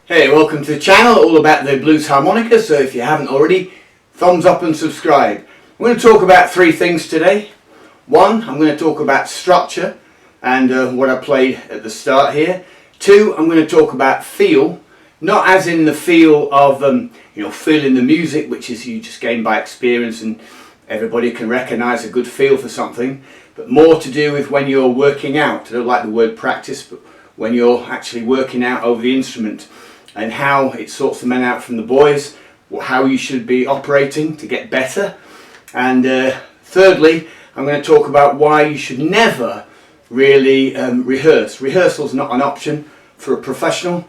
Hey, welcome to the channel, all about the blues harmonica. So if you haven't already, thumbs up and subscribe. I'm going to talk about three things today. One, I'm going to talk about structure and what I played at the start here. Two, I'm going to talk about feel, not as in the feel of feeling the music, which is you just gain by experience and everybody can recognise a good feel for something, but more to do with when you're working out. I don't like the word practice, but when you're actually working out over the instrument and how it sorts the men out from the boys, how you should be operating to get better. And thirdly, I'm going to talk about why you should never really rehearse. Rehearsal's not an option for a professional.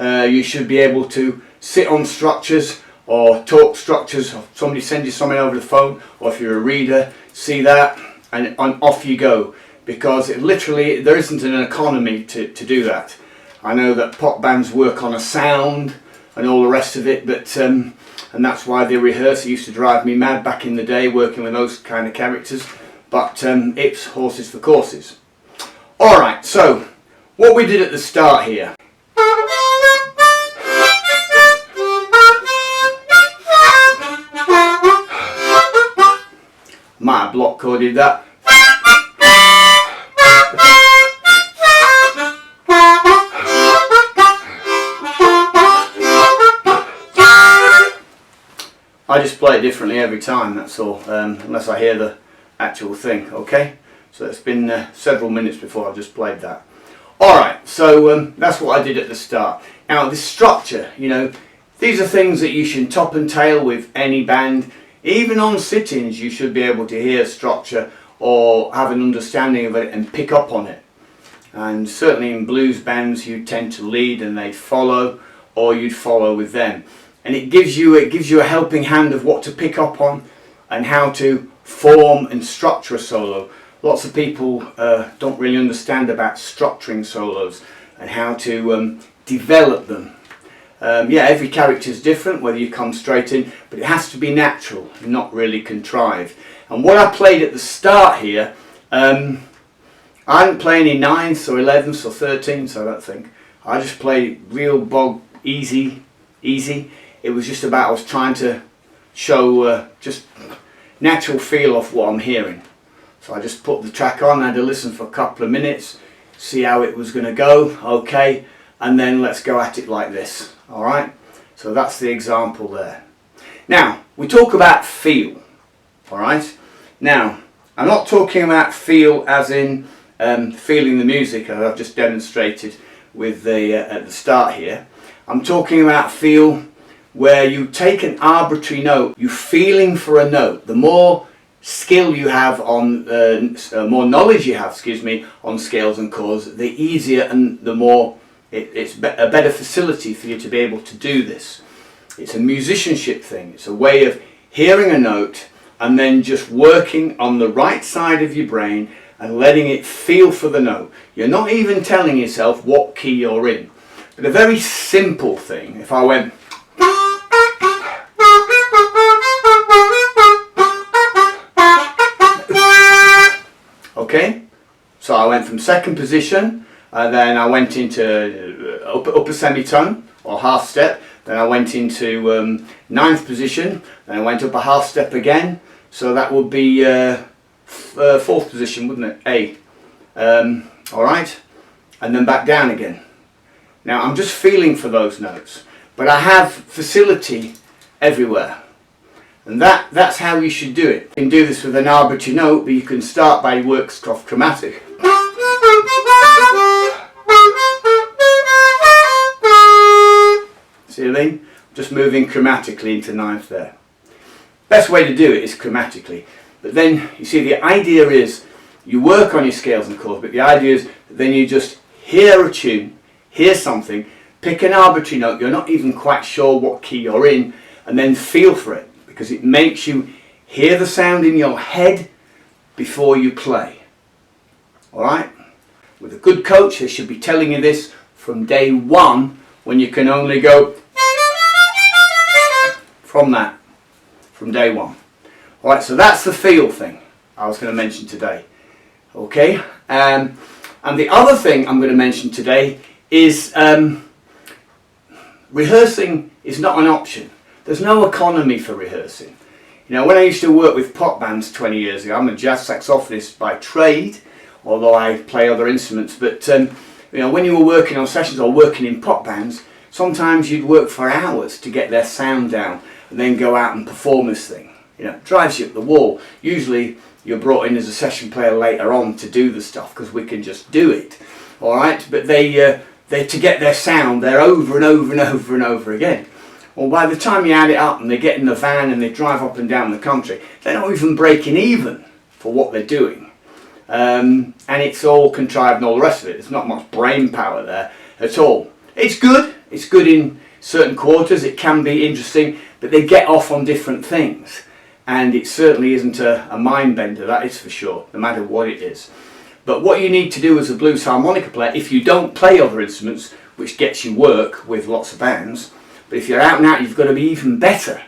You should be able to sit on structures or talk structures, or somebody send you something over the phone, or if you're a reader, see that and off you go, because literally there isn't an economy to do that. I know that pop bands work on a sound and all the rest of it, but and that's why they rehearse. It used to drive me mad back in the day working with those kind of characters, but it's horses for courses. Alright, so what we did at the start here. Might have block chorded that. I just play it differently every time, that's all, unless I hear the actual thing, okay? So it's been several minutes before I've just played that. Alright, so that's what I did at the start. Now this structure, these are things that you should top and tail with any band. Even on sit-ins you should be able to hear structure or have an understanding of it and pick up on it. And certainly in blues bands you tend to lead and they'd follow, or you'd follow with them. And it gives you a helping hand of what to pick up on and how to form and structure a solo. Lots of people don't really understand about structuring solos and how to develop them. Yeah, every character is different, whether you come straight in, but it has to be natural, not really contrived. And what I played at the start here, I didn't play any 9ths or 11ths or 13ths, I don't think. I just played real bog, easy. It was just about, I was trying to show just natural feel of what I'm hearing. So I just put the track on, I had to listen for a couple of minutes, see how it was going to go, okay, and then let's go at it like this, alright? So that's the example there. Now, we talk about feel, alright? Now, I'm not talking about feel as in feeling the music, as I've just demonstrated with the at the start here. I'm talking about feel where you take an arbitrary note, you're feeling for a note. The more skill you have on, more knowledge you have, on scales and chords, the easier and the more, it's a better facility for you to be able to do this. It's a musicianship thing. It's a way of hearing a note and then just working on the right side of your brain and letting it feel for the note. You're not even telling yourself what key you're in. But a very simple thing, if I went, okay, so I went from second position, then I went into upper semitone or half step, then I went into 9th position, then I went up a half step again, so that would be 4th position, wouldn't it? A. Alright, and then back down again. Now I'm just feeling for those notes, but I have facility everywhere. And that's how you should do it. You can do this with an arbitrary note, but you can start by works off chromatic. See what I mean? Just moving chromatically into 9th there. Best way to do it is chromatically. But then, you see, the idea is, you work on your scales and chords, but the idea is that then you just hear a tune, hear something, pick an arbitrary note, you're not even quite sure what key you're in, and then feel for it. Because it makes you hear the sound in your head before you play. Alright? With a good coach, they should be telling you this from day one, when you can only go from day one. Alright, so that's the feel thing. I was going to mention today. Okay, and the other thing I'm going to mention today is rehearsing is not an option. There's no economy for rehearsing. You know, when I used to work with pop bands 20 years ago, I'm a jazz saxophonist by trade, although I play other instruments, but you know, when you were working on sessions or working in pop bands, sometimes you'd work for hours to get their sound down and then go out and perform this thing. You know, it drives you up the wall. Usually you're brought in as a session player later on to do the stuff because we can just do it. Alright, but they to get their sound, they're over and over and over and over again. Well, by the time you add it up and they get in the van and they drive up and down the country, they're not even breaking even for what they're doing. And it's all contrived and all the rest of it. There's not much brain power there at all. It's good in certain quarters, it can be interesting, but they get off on different things. And it certainly isn't a mind bender, that is for sure, no matter what it is. But what you need to do as a blues harmonica player, if you don't play other instruments, which gets you work with lots of bands, but if you're out and out, you've got to be even better,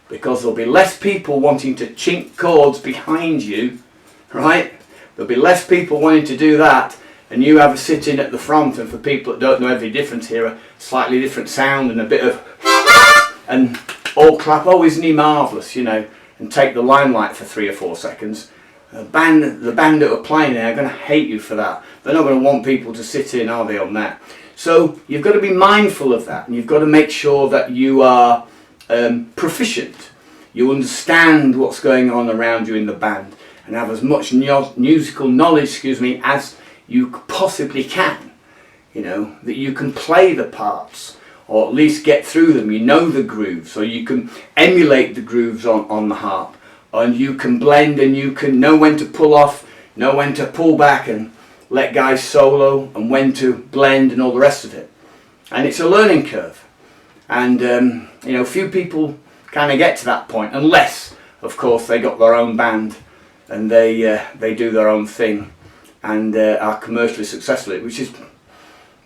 because there'll be less people wanting to chink chords behind you, right? There'll be less people wanting to do that, and you have a sit-in at the front, and for people that don't know every difference, hear a slightly different sound and a bit of and all clap, oh isn't he marvellous, you know, and take the limelight for 3 or 4 seconds. The band that are playing there are going to hate you for that. They're not going to want people to sit in, are they, on that? So you've got to be mindful of that, and you've got to make sure that you are proficient. You understand what's going on around you in the band, and have as much musical knowledge, as you possibly can. You know, that you can play the parts, or at least get through them. You know the grooves, or you can emulate the grooves on the harp, and you can blend, and you can know when to pull off, know when to pull back and let guys solo, and when to blend and all the rest of it. And it's a learning curve, and you know, few people kind of get to that point, unless of course they got their own band and they do their own thing and are commercially successful, which is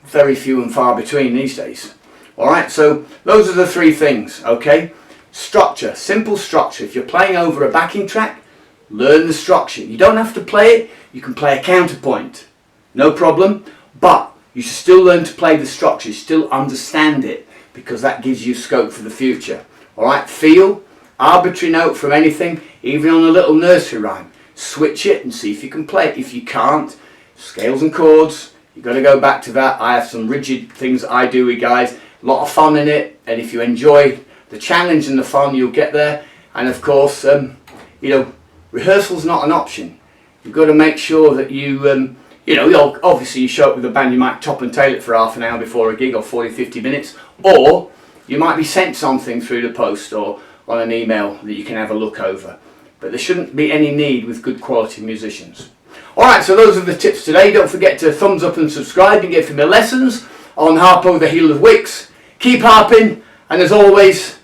very few and far between these days. Alright, so those are the 3 things, okay? Structure, simple structure. If you're playing over a backing track, learn the structure. You don't have to play it, you can play a counterpoint, no problem, but you should still learn to play the structure, still understand it, because that gives you scope for the future. Alright, feel, arbitrary note from anything, even on a little nursery rhyme. Switch it and see if you can play it. If you can't, scales and chords, you've got to go back to that. I have some rigid things that I do with guys, a lot of fun in it, and if you enjoy the challenge and the fun, you'll get there. And of course, you know, rehearsal's not an option. You've got to make sure that you, you know, obviously you show up with a band, you might top and tail it for half an hour before a gig, or 40-50 minutes, or you might be sent something through the post or on an email that you can have a look over. But there shouldn't be any need with good quality musicians. Alright, so those are the tips today. Don't forget to thumbs up and subscribe and get for my lessons on Harpo, the heel of Wicks. Keep harping, and as always,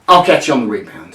I'll catch you on the rebound.